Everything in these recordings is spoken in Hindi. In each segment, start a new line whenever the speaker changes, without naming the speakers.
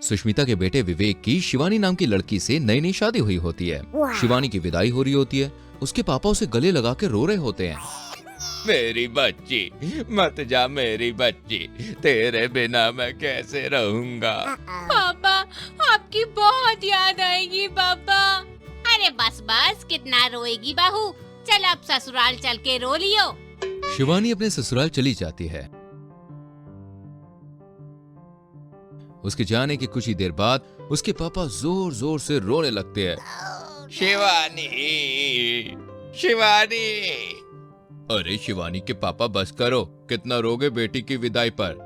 सुष्मिता के बेटे विवेक की शिवानी नाम की लड़की से नई नई शादी हुई होती है। शिवानी की विदाई हो रही होती है। उसके पापा उसे गले लगा के रो रहे होते हैं।
मेरी बच्ची, मत जा मेरी बच्ची, तेरे बिना मैं कैसे रहूंगा।
पापा, आपकी बहुत याद आएगी पापा। अरे बस बस, कितना रोएगी बहू, चल अब ससुराल चल के रो लियो।
शिवानी अपने ससुराल चली जाती है। उसके जाने के कुछ ही देर बाद उसके पापा जोर जोर से रोने लगते हैं।
शिवानी, शिवानी।
अरे शिवानी के पापा बस करो, कितना रोगे बेटी की विदाई पर।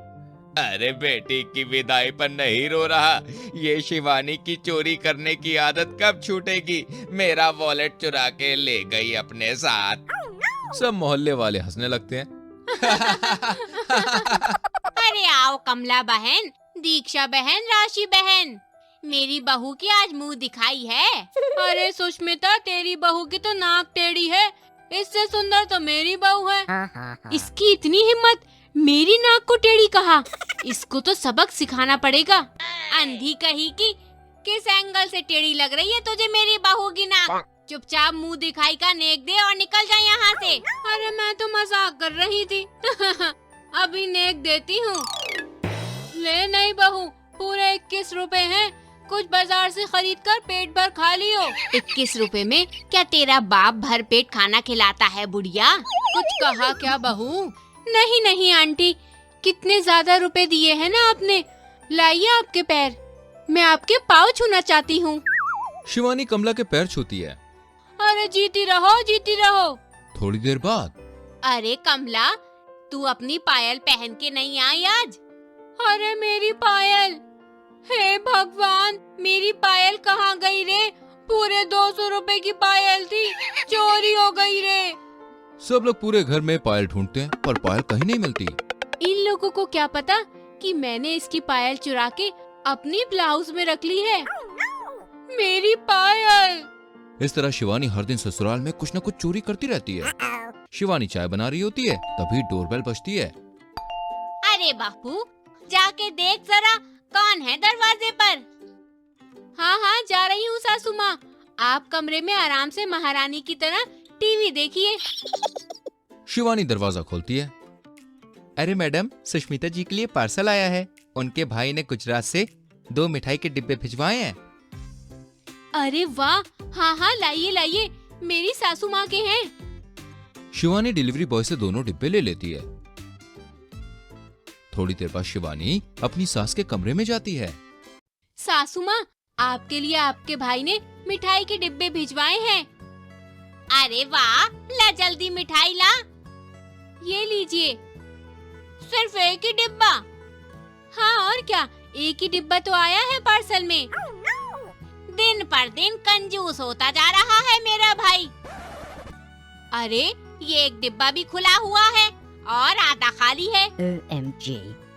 अरे बेटी की विदाई पर नहीं रो रहा, ये शिवानी की चोरी करने की आदत कब छूटेगी। मेरा वॉलेट चुरा के ले गई अपने साथ।
सब मोहल्ले वाले हंसने लगते हैं।
अरे आओ कमला बहन, दीक्षा बहन, राशि बहन, मेरी बहू की आज मुंह दिखाई है। अरे सुष्मिता, तेरी बहू की तो नाक टेढ़ी है, इससे सुंदर तो मेरी बहू है। इसकी इतनी हिम्मत, मेरी नाक को टेढ़ी कहा। इसको तो सबक सिखाना पड़ेगा। अंधी कही कि किस एंगल से टेढ़ी लग रही है तुझे मेरी बहू की नाक। चुपचाप मुंह दिखाई का नेक दे और निकल जा यहाँ से। अरे मैं तो मजाक कर रही थी। अभी नेक देती हूँ। ले नहीं बहू, पूरे 21 रुपए हैं, कुछ बाजार से खरीद कर पेट भर खा लियो। 21 रुपए में क्या तेरा बाप भर पेट खाना खिलाता है बुढ़िया? कुछ कहा क्या बहू? नहीं नहीं आंटी, कितने ज्यादा रुपए दिए हैं ना आपने। लाइए आपके पैर, मैं आपके पाँव छूना चाहती हूँ।
शिवानी कमला के पैर छूती है।
अरे जीती रहो, जीती रहो।
थोड़ी देर बाद,
अरे कमला, तू अपनी पायल पहन के नहीं आई आज? अरे मेरी पायल, हे भगवान, मेरी पायल कहाँ गई रे? पूरे 200 रुपए की पायल थी, चोरी हो गई रे।
सब लोग पूरे घर में पायल ढूंढते हैं पर पायल कहीं नहीं मिलती।
इन लोगों को क्या पता कि मैंने इसकी पायल चुरा के अपनी ब्लाउज में रख ली है। मेरी पायल।
इस तरह शिवानी हर दिन ससुराल में कुछ न कुछ चोरी करती रहती है। शिवानी चाय बना रही होती है, तभी डोरबेल बजती है।
अरे बापू, जाके देख जरा कौन है दरवाजे पर। हाँ हाँ, जा रही हूँ सासू माँ। आप कमरे में आराम से महारानी की तरह टीवी देखिए।
शिवानी दरवाजा खोलती है।
अरे मैडम, सुष्मिता जी के लिए पार्सल आया है। उनके भाई ने गुजरात से 2 मिठाई के डिब्बे भिजवाए हैं।
अरे वाह, हाँ हाँ लाइए लाइए, मेरी सासू माँ के हैं।
शिवानी डिलीवरी बॉय से दोनों डिब्बे ले लेती है। थोड़ी देर बाद शिवानी अपनी सास के कमरे में जाती है।
सासू माँ, आपके लिए आपके भाई ने मिठाई के डिब्बे भिजवाए हैं। अरे वाह, ला जल्दी मिठाई ला। ये लीजिए। सिर्फ एक ही डिब्बा? हाँ और क्या, एक ही डिब्बा तो आया है पार्सल में। दिन पर दिन कंजूस होता जा रहा है मेरा भाई। अरे ये एक डिब्बा भी खुला हुआ है और आधा खाली है।
OMG।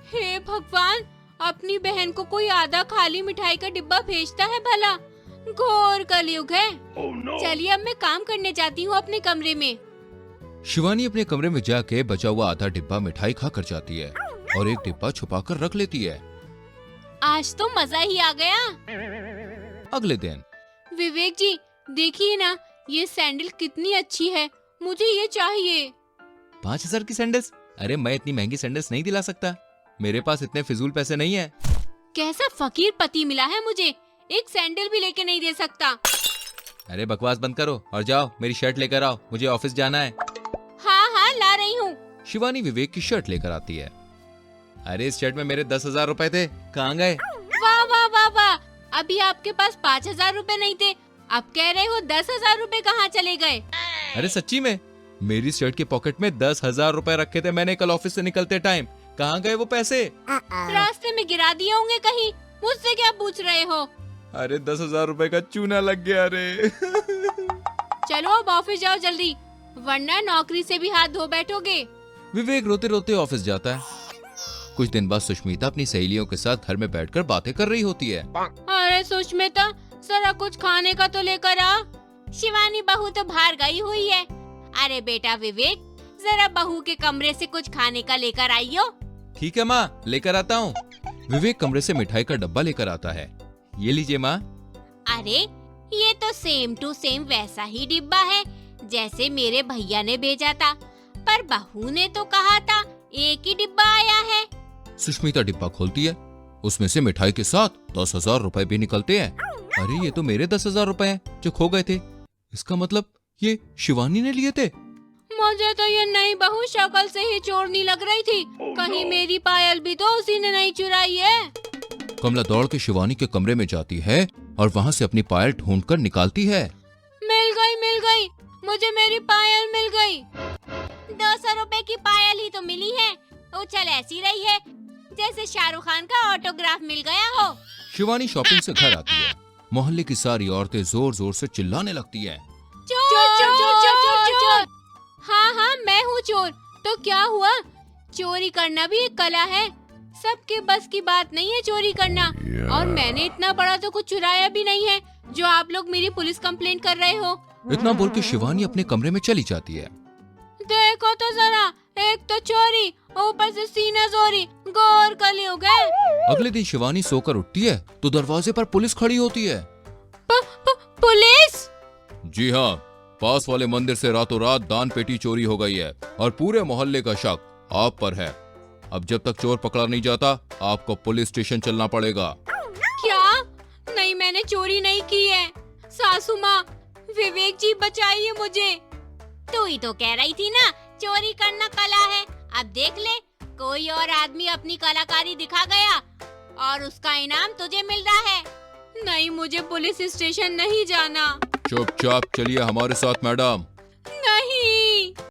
हे भगवान, अपनी बहन को कोई आधा खाली मिठाई का डिब्बा भेजता है भला? घोर कलयुग है। चलिए अब मैं काम करने जाती हूँ अपने कमरे में।
शिवानी अपने कमरे में जाके बचा हुआ आधा डिब्बा मिठाई खा कर जाती है और एक डिब्बा छुपा कर रख लेती है।
आज तो मजा ही आ गया।
अगले दिन,
विवेक जी, देखिए ना, ये सैंडल कितनी अच्छी है, मुझे ये चाहिए।
5000 की सैंडल्स? अरे मैं इतनी महंगी सैंडल्स नहीं दिला सकता, मेरे पास इतने फिजूल पैसे नहीं है।
कैसा फकीर पति मिला है मुझे, एक सैंडल भी लेके नहीं दे सकता।
अरे बकवास बंद करो और जाओ मेरी शर्ट लेकर आओ, मुझे ऑफिस जाना है।
हाँ हाँ ला रही हूँ।
शिवानी विवेक की शर्ट लेकर आती है।
अरे इस शर्ट में मेरे 10,000 रुपए थे, कहाँ गए?
वाह वाह वाह वाह, अभी आपके पास 5,000 रुपए नहीं थे, अब कह रहे हो 10,000 रुपए कहाँ चले गए?
अरे सच्ची में, मेरी शर्ट के पॉकेट में 10,000 रुपए रखे थे मैंने कल ऑफिस से निकलते टाइम, कहाँ गए वो पैसे?
रास्ते में गिरा दिए होंगे कहीं, मुझसे क्या पूछ रहे हो?
अरे 10,000 रुपए का चूना लग गया रे।
चलो अब ऑफिस जाओ जल्दी, वरना नौकरी से भी हाथ धो बैठोगे।
विवेक रोते रोते ऑफिस जाता है। कुछ दिन बाद सुष्मिता अपनी सहेलियों के साथ घर में बैठकर बातें कर रही होती है।
अरे सुष्मिता, जरा कुछ खाने का तो लेकर आ। शिवानी बहू तो बाहर गई हुई है। अरे बेटा विवेक, जरा बहू के कमरे से कुछ खाने का लेकर आइयो।
ठीक है माँ, लेकर आता हूँ।
विवेक कमरे से मिठाई का डब्बा लेकर आता है। ये लीजिए माँ।
अरे ये तो सेम टू सेम वैसा ही डिब्बा है जैसे मेरे भैया ने भेजा था, पर बहू ने तो कहा था एक ही डिब्बा आया है।
सुष्मिता डिब्बा खोलती है, उसमें से मिठाई के साथ 10,000 रुपए भी निकलते हैं। अरे ये तो मेरे 10,000 रुपए हैं जो खो गए थे। इसका मतलब ये शिवानी ने लिए थे।
मुझे तो ये नई बहू शक्ल से ही चोरनी लग रही थी, कहीं मेरी पायल भी तो उसी ने नहीं चुराई है।
कमला दौड़ के शिवानी के कमरे में जाती है और वहाँ से अपनी पायल ढूंढकर निकालती है।
मिल गई, मुझे मेरी पायल मिल गई। 200 रुपए की पायल ही तो मिली है, उछल ऐसी रही है जैसे शाहरुख खान का ऑटोग्राफ मिल गया हो।
शिवानी शॉपिंग से घर आती है। मोहल्ले की सारी औरतें जोर जोर से चिल्लाने लगती हैं।
चोर! हाँ मैं हूँ चोर। तो क्या हुआ, चोरी करना भी एक कला है, सबके बस की बात नहीं है चोरी करना। और मैंने इतना बड़ा तो कुछ चुराया भी नहीं है जो आप लोग मेरी पुलिस कंप्लेंट कर रहे हो।
इतना बोल के शिवानी अपने कमरे में चली जाती है।
देखो तो जरा, एक तो चोरी, ऊपर से सीना चोरी, गौर कलयुग है।
अगले दिन शिवानी सोकर उठती है तो दरवाजे पर पुलिस खड़ी होती है।
पुलिस?
जी हाँ, पास वाले मंदिर से रातों रात दान पेटी चोरी हो गई है और पूरे मोहल्ले का शक आप पर है। अब जब तक चोर पकड़ा नहीं जाता आपको पुलिस स्टेशन चलना पड़ेगा।
क्या? नहीं, मैंने चोरी नहीं की है। सासू माँ, विवेक जी बचाइए मुझे। तू ही तो कह रही थी ना चोरी करना कला है। अब देख ले, कोई और आदमी अपनी कलाकारी दिखा गया और उसका इनाम तुझे मिल रहा है। नहीं, मुझे पुलिस स्टेशन नहीं जाना।
चुपचाप चलिए हमारे साथ मैडम।